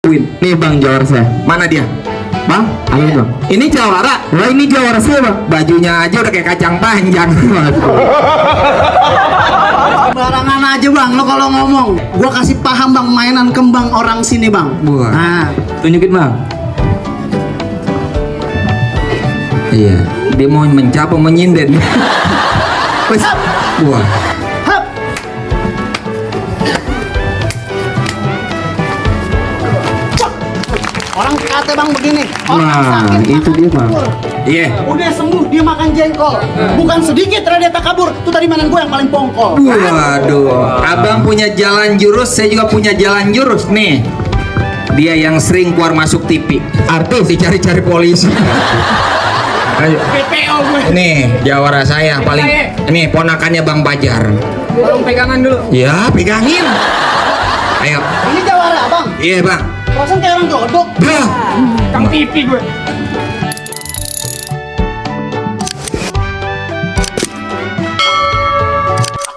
Win. Nih bang jawara saya. Mana dia? Bang, ayo bang. Ini jawara. Wah ini jawara saya bang. Bajunya aja udah kayak kacang panjang. Barangan aja bang, lo kalau ngomong gua kasih paham bang mainan kembang orang sini bang. Wah. Nah, Tunjukin bang. Iya. Dia mau mencapai menyinden. Wes. Wah. hap. Cok. Orang kata bang begini, orang Nah sakit itu makan dia bang. bubur. Iya. Udah sembuh dia makan jengkol. Bukan sedikit ternyata tak kabur. Itu tadi mainan gua yang paling pongkol. Waduh. Abang punya jalan jurus, saya juga punya jalan jurus nih. Dia yang sering keluar masuk TV. Artis dicari-cari polisi. Ayo. PPO gue. Nih, jawara saya paling. Ini ponakannya Bang Bajar. Tolong pegangan dulu. Ya, pegangin. Ayo. Ini jawara bang. Iya, Bang. Perasaan kayak orang godok. Dah. Kang TV gue.